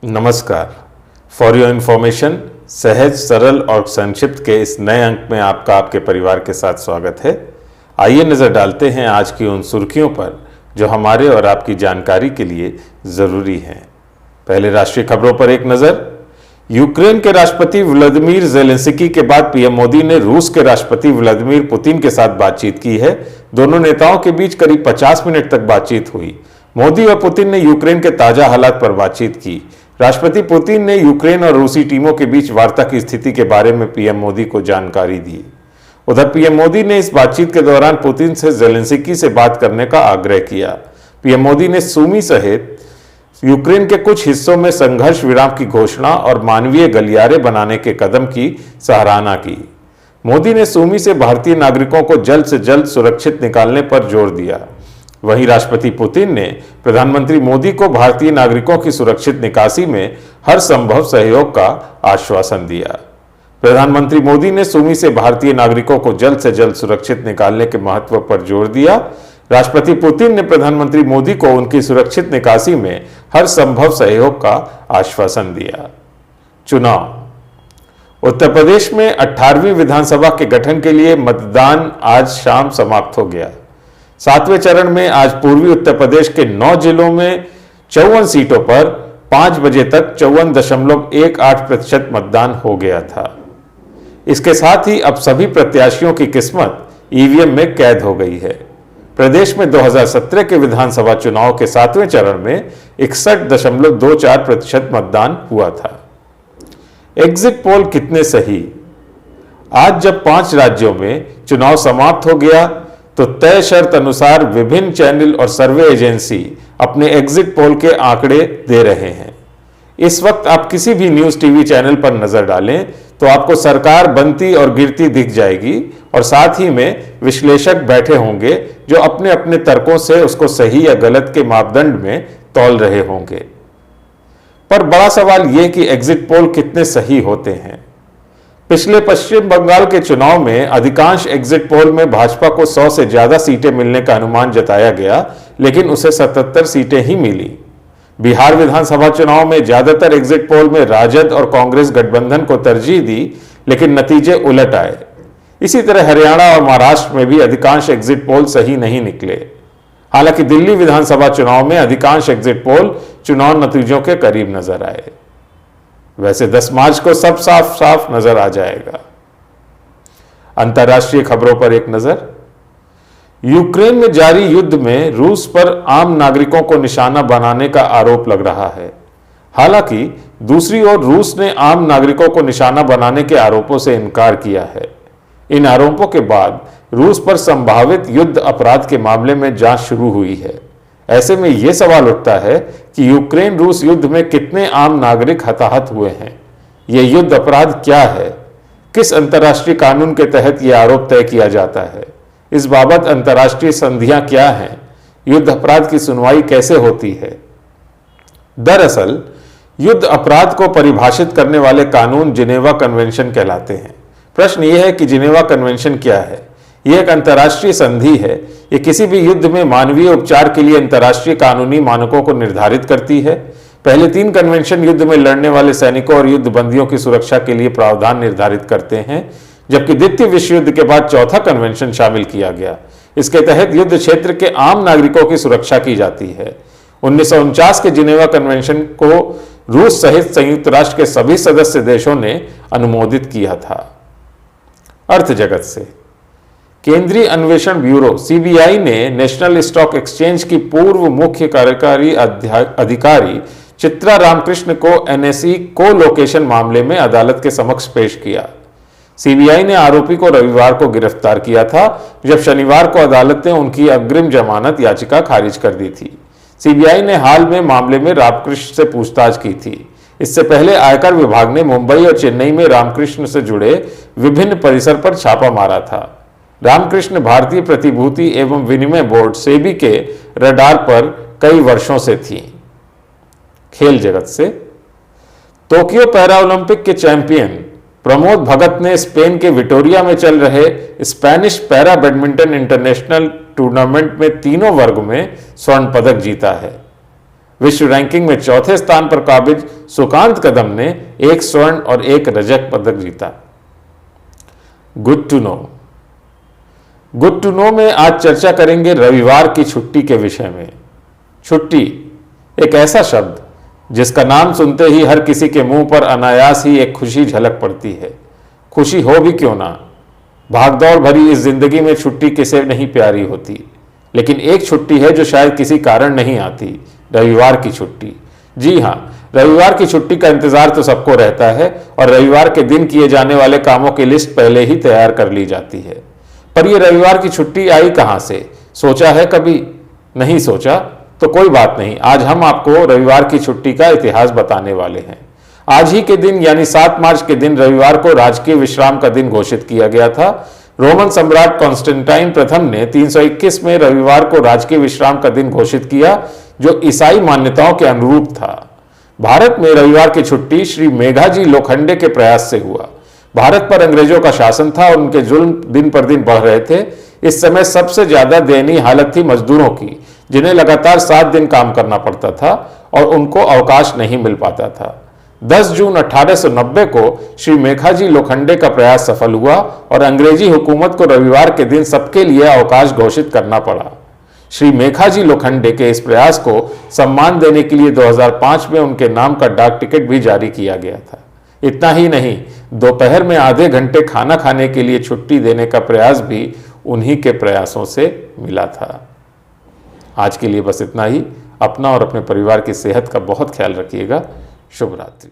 नमस्कार। For your information, सहज, सरल और संक्षिप्त के इस नए अंक में आपका आपके परिवार के साथ स्वागत है। आइए नजर डालते हैं आज की उन सुर्खियों पर जो हमारे और आपकी जानकारी के लिए जरूरी हैं। पहले राष्ट्रीय खबरों पर एक नजर। यूक्रेन के राष्ट्रपति व्लादिमीर ज़ेलेंस्की के बाद पीएम मोदी ने रूस के राष्ट्रपति व्लादिमीर पुतिन के साथ बातचीत की है। दोनों नेताओं के बीच करीब 50 मिनट तक बातचीत हुई। मोदी और पुतिन ने यूक्रेन के ताजा हालात पर बातचीत की। राष्ट्रपति पुतिन ने यूक्रेन और रूसी टीमों के बीच वार्ता की स्थिति के बारे में पीएम मोदी को जानकारी दी। उधर पीएम मोदी ने इस बातचीत के दौरान पुतिन से ज़ेलेंस्की से बात करने का आग्रह किया। पीएम मोदी ने सूमी सहित यूक्रेन के कुछ हिस्सों में संघर्ष विराम की घोषणा और मानवीय गलियारे बनाने के कदम की सराहना की। मोदी ने सूमी से भारतीय नागरिकों को जल्द से जल्द सुरक्षित निकालने पर जोर दिया। वहीं राष्ट्रपति पुतिन ने प्रधानमंत्री मोदी को भारतीय नागरिकों की सुरक्षित निकासी में हर संभव सहयोग का आश्वासन दिया। प्रधानमंत्री मोदी ने सूमी से भारतीय नागरिकों को जल्द से जल्द सुरक्षित निकालने के महत्व पर जोर दिया। राष्ट्रपति पुतिन ने प्रधानमंत्री मोदी को उनकी सुरक्षित निकासी में हर संभव सहयोग का आश्वासन दिया। चुनाव। उत्तर प्रदेश में 18वीं विधानसभा के गठन के लिए मतदान आज शाम समाप्त हो गया। 7वें चरण में आज पूर्वी उत्तर प्रदेश के 9 जिलों में 54 सीटों पर 5 बजे तक 54.18% मतदान हो गया था। इसके साथ ही अब सभी प्रत्याशियों की किस्मत ईवीएम में कैद हो गई है। प्रदेश में 2017 के विधानसभा चुनाव के 7वें चरण में 61.24% मतदान हुआ था। एग्जिट पोल कितने सही? आज जब 5 राज्यों में चुनाव समाप्त हो गया तो तय शर्त अनुसार विभिन्न चैनल और सर्वे एजेंसी अपने एग्जिट पोल के आंकड़े दे रहे हैं। इस वक्त आप किसी भी न्यूज टीवी चैनल पर नजर डालें तो आपको सरकार बनती और गिरती दिख जाएगी और साथ ही में विश्लेषक बैठे होंगे जो अपने अपने तर्कों से उसको सही या गलत के मापदंड में तौल रहे होंगे। पर बड़ा सवाल यह कि एग्जिट पोल कितने सही होते हैं। पिछले पश्चिम बंगाल के चुनाव में अधिकांश एग्जिट पोल में भाजपा को 100 से ज्यादा सीटें मिलने का अनुमान जताया गया, लेकिन उसे 77 सीटें ही मिली। बिहार विधानसभा चुनाव में ज्यादातर एग्जिट पोल में राजद और कांग्रेस गठबंधन को तरजीह दी, लेकिन नतीजे उलट आए। इसी तरह हरियाणा और महाराष्ट्र में भी अधिकांश एग्जिट पोल सही नहीं निकले। हालांकि दिल्ली विधानसभा चुनाव में अधिकांश एग्जिट पोल चुनाव नतीजों के करीब नजर आए। वैसे 10 मार्च को सब साफ साफ नजर आ जाएगा। अंतर्राष्ट्रीय खबरों पर एक नजर। यूक्रेन में जारी युद्ध में रूस पर आम नागरिकों को निशाना बनाने का आरोप लग रहा है। हालांकि दूसरी ओर रूस ने आम नागरिकों को निशाना बनाने के आरोपों से इनकार किया है। इन आरोपों के बाद रूस पर संभावित युद्ध अपराध के मामले में जांच शुरू हुई है। ऐसे में यह सवाल उठता है कि यूक्रेन रूस युद्ध में कितने आम नागरिक हताहत हुए हैं। यह युद्ध अपराध क्या है? किस अंतर्राष्ट्रीय कानून के तहत यह आरोप तय किया जाता है? इस बाबत अंतर्राष्ट्रीय संधियां क्या हैं? युद्ध अपराध की सुनवाई कैसे होती है? दरअसल युद्ध अपराध को परिभाषित करने वाले कानून जिनेवा कन्वेंशन कहलाते हैं। प्रश्न यह है कि जिनेवा कन्वेंशन क्या है? यह एक अंतर्राष्ट्रीय संधि है। यह किसी भी युद्ध में मानवीय उपचार के लिए अंतर्राष्ट्रीय कानूनी मानकों को निर्धारित करती है। पहले 3 कन्वेंशन युद्ध में लड़ने वाले सैनिकों और युद्ध बंदियों की सुरक्षा के लिए प्रावधान निर्धारित करते हैं, जबकि द्वितीय विश्व युद्ध के बाद चौथा कन्वेंशन शामिल किया गया। इसके तहत युद्ध क्षेत्र के आम नागरिकों की सुरक्षा की जाती है। 1949 के जिनेवा कन्वेंशन को रूस सहित संयुक्त राष्ट्र के सभी सदस्य देशों ने अनुमोदित किया था। अर्थ जगत से। केंद्रीय अन्वेषण ब्यूरो सीबीआई ने नेशनल स्टॉक एक्सचेंज की पूर्व मुख्य कार्यकारी अधिकारी चित्रा रामकृष्ण को एनएसई को लोकेशन मामले में अदालत के समक्ष पेश किया। सीबीआई ने आरोपी को रविवार को गिरफ्तार किया था, जब शनिवार को अदालत ने उनकी अग्रिम जमानत याचिका खारिज कर दी थी। सीबीआई ने हाल में मामले में रामकृष्ण से पूछताछ की थी। इससे पहले आयकर विभाग ने मुंबई और चेन्नई में रामकृष्ण से जुड़े विभिन्न परिसर पर छापा मारा था। रामकृष्ण भारतीय प्रतिभूति एवं विनिमय बोर्ड सेबी के रडार पर कई वर्षों से थी। खेल जगत से। टोक्यो पैरा ओलंपिक के चैंपियन प्रमोद भगत ने स्पेन के विटोरिया में चल रहे Spanish para badminton international tournament में तीनों वर्ग में स्वर्ण पदक जीता है। विश्व रैंकिंग में चौथे स्थान पर काबिज सुकांत कदम ने 1 स्वर्ण और 1 रजत पदक जीता। Good to know. Good to know में आज चर्चा करेंगे रविवार की छुट्टी के विषय में। छुट्टी एक ऐसा शब्द जिसका नाम सुनते ही हर किसी के मुंह पर अनायास ही एक खुशी झलक पड़ती है। खुशी हो भी क्यों ना, भागदौड़ भरी इस जिंदगी में छुट्टी किसे नहीं प्यारी होती, लेकिन एक छुट्टी है जो शायद किसी कारण नहीं आती, रविवार की छुट्टी। जी हाँ, रविवार की छुट्टी का इंतजार तो सबको रहता है और रविवार के दिन किए जाने वाले कामों की लिस्ट पहले ही तैयार कर ली जाती है। पर यह रविवार की छुट्टी आई कहां से, सोचा है कभी? नहीं सोचा तो कोई बात नहीं, आज हम आपको रविवार की छुट्टी का इतिहास बताने वाले हैं। आज ही के दिन यानी 7 मार्च के दिन रविवार को राजकीय विश्राम का दिन घोषित किया गया था। रोमन सम्राट कॉन्स्टेंटाइन प्रथम ने 321 में रविवार को राजकीय विश्राम का दिन घोषित किया, जो ईसाई मान्यताओं के अनुरूप था। भारत में रविवार की छुट्टी श्री मेघाजी लोखंडे के प्रयास से हुआ। भारत पर अंग्रेजों का शासन था और उनके जुल्म दिन पर दिन बढ़ रहे थे। इस समय सबसे ज्यादा दयनीय हालत थी मजदूरों की, जिन्हें लगातार 7 दिन काम करना पड़ता था और उनको अवकाश नहीं मिल पाता था। 10 जून 1890 को श्री मेघाजी लोखंडे का प्रयास सफल हुआ और अंग्रेजी हुकूमत को रविवार के दिन सबके लिए अवकाश घोषित करना पड़ा। श्री मेघाजी लोखंडे के इस प्रयास को सम्मान देने के लिए 2005 में उनके नाम का डाक टिकट भी जारी किया गया था। इतना ही नहीं, दोपहर में आधे घंटे खाना खाने के लिए छुट्टी देने का प्रयास भी उन्हीं के प्रयासों से मिला था। आज के लिए बस इतना ही। अपना और अपने परिवार की सेहत का बहुत ख्याल रखिएगा। शुभ रात्रि।